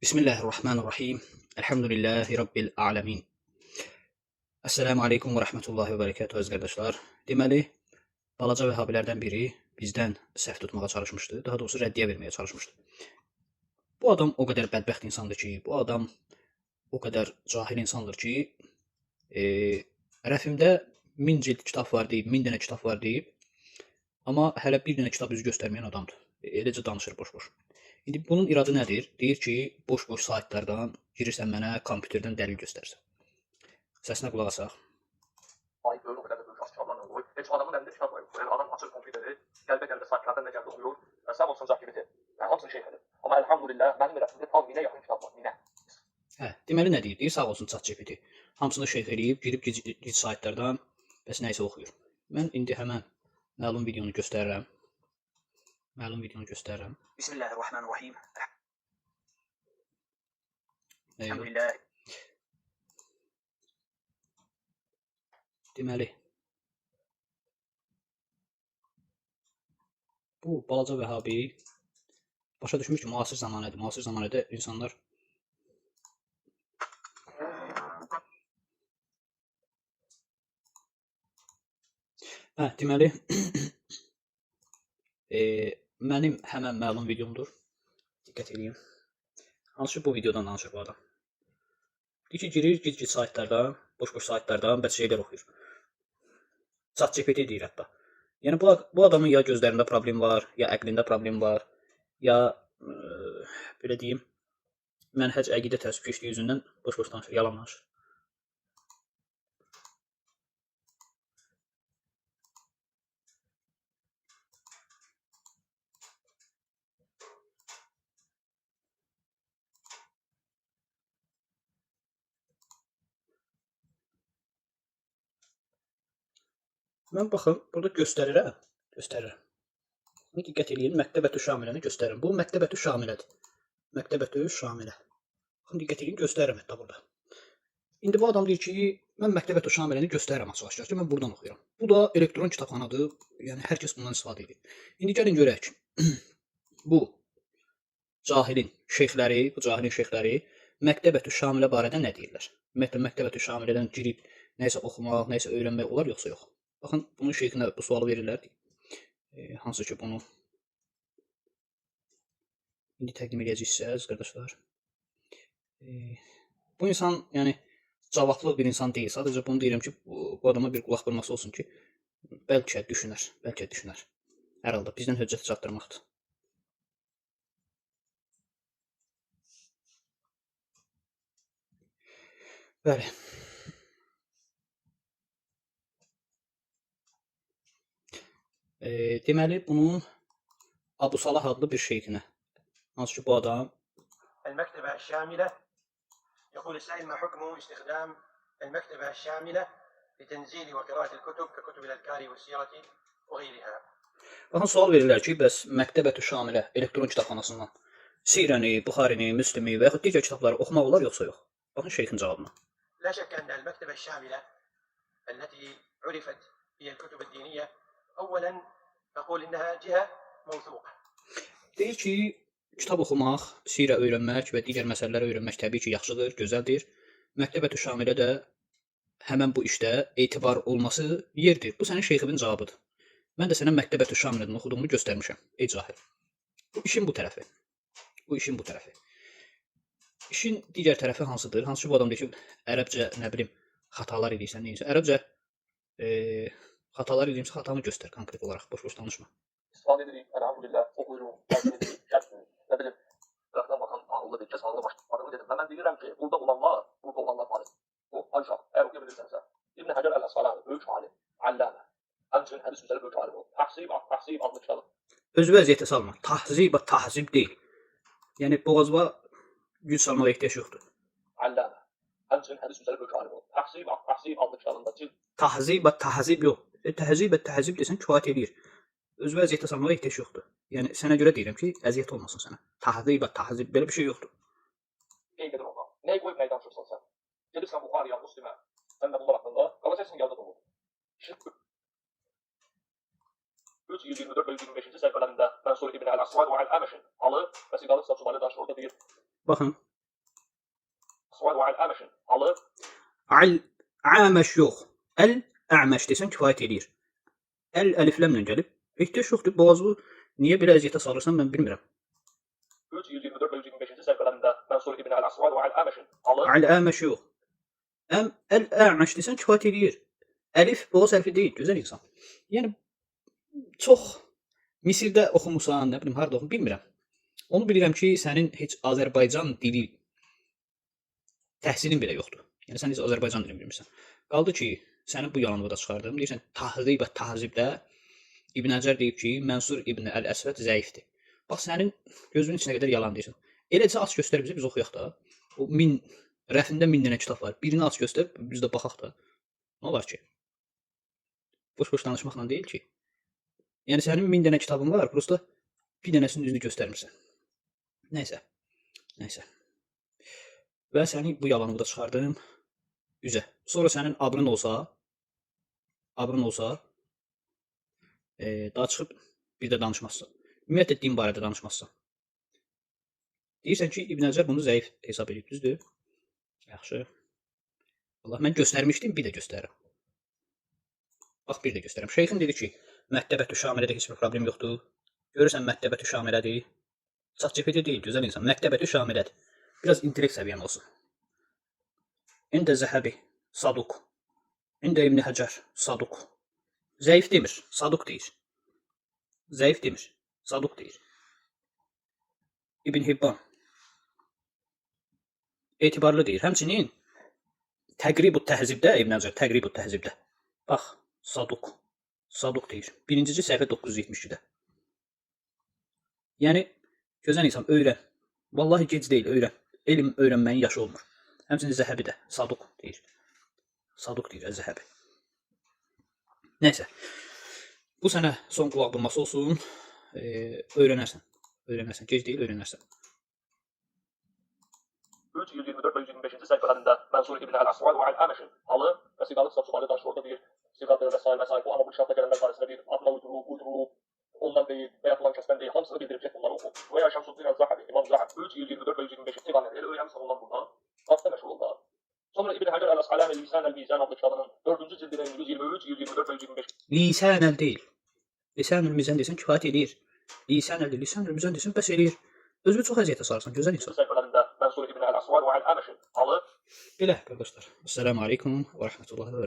Bismillahirrahmanirrahim. Elhamdülillahi Rabbil alemin. Esselamu aleykum və rəhmətullahi və bərəkətuhu əziz qardaşlar. Deməli, balaca vəhabilərdən biri bizdən səhv tutmağa çalışmışdı. Daha doğrusu rəddiyə verməyə çalışmışdı. Bu adam o qədər bədbəxt insandır ki, bu adam o qədər cahil insandır ki, rəfimdə 1000 cild kitab var deyib, 1000 dənə kitab var deyib, amma hələ bir dənə kitab yüz göstərməyən adamdır. Eləcə danışır boş-boş. İndi bunun iradı nədir? Deyir ki, boş-boş saytlardan girirsən mənə kompüterdən dəlil göstərsən. Səsinə qulaq asaq. Ay böyle o kadar da büyük kitablarla olur. Hiç adamın elinde kitap var. Yani adam açır kompüteri, gəlbə saytlardan nə gəldi oxuyur. Və sağ olsun ChatGPT. Yəni hamısını şey edir. Amma elhamdülillah mənim rəfimdə tam 1000-ə yaxın kitab var, 1000-ə. Deməli nə deyir? Deyir sağ olsun ChatGPT. Hamısını şeyx eləyib, girib gic saytlardan bəs nə isə oxuyur. Mən indi həmən məlum videonu göstərirəm. Bismillahirrahmanirrahim. Elhamdülillah. Deməli, bu balaca vəhabi başa düşmüş ki, müasir zamanədir. Müasir zamanədə insanlar deməli mənim həmən məlum videomdur. Diqqət edin. Hansı ki, bu videodan danışır bu adam. Deyir ki, girir gic saytlardan, boş-boş saytlardan bəs şeylər oxuyur. ChatGPT deyir hətta. Yəni bu adamın ya gözlərində problem var, ya əqlində problem var, ya belə deyim, mənhəc əqidə təəssübkeşliyi yüzündən boş-boş danışır, yalan danışır. Mən baxın, burada göstərirəm. Diqqət edin, məktəbətü şamiləni göstərirəm. Bu məktəbətü şamilədir. Məktəbətü şamilə. Baxın, diqqət edin, göstərirəm hətta burada. İndi bu adam deyir ki, mən məktəbətü şamiləni göstərirəm açıq-aşkar ki, mən buradan oxuyuram. Bu da elektron kitabxanadır. Yəni hər kəs bundan istifadə edir. İndi gəlin görək. Bu cahilin şeyxləri məktəbətü şamilə barədə nə deyirlər? Ümumiyyətlə məktəbətü şamilədən girib nəsə oxumaq, nəsə öyrənmək olar yoxsa yox? Baxın, bunun şeyxinə bu sualı verirlər. Hansı ki, bunu indi təqdim edəcəksiniz, qardaşlar. Bu insan, yəni cavablı bir insan deyil. Sadəcə bunu deyirəm ki, bu adama bir qulaq vurması olsun ki, bəlkə düşünər. Hər halda bizdən höccət çatdırmaqdır. Bəli. Deməli, bunun Abu Salah adlı bir şeyxinə. Hansı ki, bu adam المكتبة الشاملة يقول السائل ما حكم استخدام المكتبة الشاملة لتنزيل وقراءة الكتب ككتب الأذكار والسيرة وغيرها. Baxın, sual verirlər ki, bəs məktəbətü şamilə elektron kitabxanasından Sirəni, Buxarini, Müslimi və yaxud digər kitabları oxumaq olar yoxsa yox? Baxın şeyxin cavabına. لا شك أن المكتبة الشاملة التي عرفت هي الكتب الدينية أولا أقول إنها جهة موثوقة. Deyir ki, kitab oxumaq, sirə öyrənmək və digər məsələləri öyrənmək təbii ki, yaxşıdır, gözəldir. Məktəbətü şamilə də həmən bu işdə etibar olması yerdir. Bu sənin şeyximin cavabıdır. Mən də sənə məktəbətü şamilədən oxuduğumu göstərmişəm. Ey cahil. Bu işin bu tərəfi. İşin digər tərəfi hansıdır? Hansı ki, bu adam deyir ki, ərəbcə, nə bilim, xatalar edirsən, neysə. Ərəbcə xatalar edimsə, xatamı göstər konkret olaraq, boş-boş danışma. İstifadə edirik, elhamdülillah, oxuyuruq, təqdim edirik, gəlsin, nə bilim, qıraqdan baxan ağıllı bir kəs, ağıllı başlıqlarını dedim. Və mən deyirəm ki, burada olanlar var. Bu, Ayşaq, əgər oxuya bilirsənsə, İbn Həcər Əl-Əsqalani, böyük alim, allamə, həmçinin hədis üzrə böyük alim oldu. Təhzib adlı kitabı. Özü vəziyyətə salma. Tahzib deyil. Yəni, boğazıma güc salmağa ehtiyac yoxdur. Allamə, həmçinin hədis üzrə böyük alim oldu. Təhzib adlı kitabında cild. Tahzib yox. Təhzib desən kifayət edir. Özü vəziyyətə salmağa ehtiyac yoxdur. Yəni, sənə görə deyirəm ki, əziyyət olmasın sənə. Tahzib, belə bir şey yoxdur. Qeyd edir ona. Nəyə qoyub nəyə danışırsan sən? Gedirsən Buxariya, Müslimə, sən də bunlar haqqında, qalacaqsın gəldə doğru. 324-25-ci səhifələrində Mənsur İbn Əl-Əsvad və Əl-Əməşin halı vəsiqalı kitabçıları danışır, orada deyir. Baxın, Asvad ve al-Ameş'in alı Al-Aməş yox. Əl-Əməş desən kifayət eləyir. Əl əlifləmlə gəlib. Ehtiyac yoxdur. Boğazı niyə belə əziyyətə salırsan mən bilmirəm. 3, 124 ve 125. sayfalarında Mansur İbn al-Asvad ve al-Ameş'in alı Al-Əməş yox. Əl-Əməş desən kifayət eləyir. Əlif boğaz hərfi deyil, gözəl insan. Yəni çox Misirdə oxumusan, nə bilim, harda oxum bilmirəm. Onu bilirəm ki, sənin heç Azərbaycan dili təhsilin belə yoxdur. Yəni sən heç Azərbaycan dilini bilmirsən. Qaldı ki, sənin bu yalanını da çıxardım. Deyirsən, Tahrib və Tahzibdə İbn Həcər deyib ki, Mənsur İbn Əl-Əsvəd zəifdir. Bax, sənin gözünün içinə qədər yalan deyirsən. Eləcə aç göstər bizə, biz oxuyaq da. O rəfində 1000 dənə kitab var. Birini aç göstər, biz də baxaq da. Nə olar ki? Boş-boş danışmaqla deyil ki. Yəni sənin 1000 dənə kitabın var, prosta bir dənəsinin üzünü göstərmirsən. Nəysə. Və səni bu yalanı da çıxardım üzə. Sonra sənin abrın olsa, daha çıxıb bir də danışmazsan. Ümumiyyətlə din barədə danışmazsan. Deyirsən ki, İbn Həcər bunu zəif hesab edib, düzdür? Yaxşı. Allah, mən göstərmişdim, bir də göstərirəm. Bax, bir də göstərirəm. Şeyxin dedi ki, Məktəbətü Şamilədə heç bir problem yoxdur. Görürsən, Məktəbətü Şamilədir. ChatGPT deyil, gözəl insan. Məktəbətü Şamilədir. Biraz intellekt səviyyən olsun. İndə Zəhəbi, Saduq. İndə İbn Həcər, Saduq. Zəif demir, Saduq deyir. Zəif demir, Saduq deyir. İbn Hibban etibarlı deyir. Həmçinin Təqrib-ü Təhzibdə, İbn Həcər Təqrib-ü Təhzibdə. Bax, Saduq. Saduq deyir. Birincisi səhifə 972-də. Yəni, gözəl insan, öyrən. Vallahi gec deyil, öyrən. Elm öyrənməyin yaşı olmur. Həmçinin Zəhəbi də, Saduq deyir. Saduq deyir, Zəhəbi. Nəysə, bu sənə son qulaq bulması olsun. Öyrənərsən. Gec deyil, öyrənərsən. 3, 124 ve 125. sayfalarında Mansur İbn al-Asvad ve al-Ameş'in alı ve sigalı kitap subaylı danışır orada bir sigadır vesaire bu ama bu şartta gelenler barəsində bir adına uydurulub, ondan değil veya falan kəsdən değil, hamısını bildirəcək bunları oku. Veya Şamsuddin el-Zahabi, İmam Zahab 3, 124 ve 125. sayfalarında elə öyrənmişsən ondan buradan, hafta məşğul oldu. Sonra İbn Həcər el-Əsqalani Lisan el-Mizan adlı kitabının 4-cü cildinin 123, 124 ve 125. Lisanəl deyil. Lisanül Mizan desən kifayət eləyir. Lisanül Mizan desən bəs eləyir. Özünü çox əziyyətə salırsan, gözəl insan. sayfalarında Mansur İbn al-Asvad ve al-Ameş'in alı. Belə, qardaşlar. Esselamu aleykum və rəhmətullahi və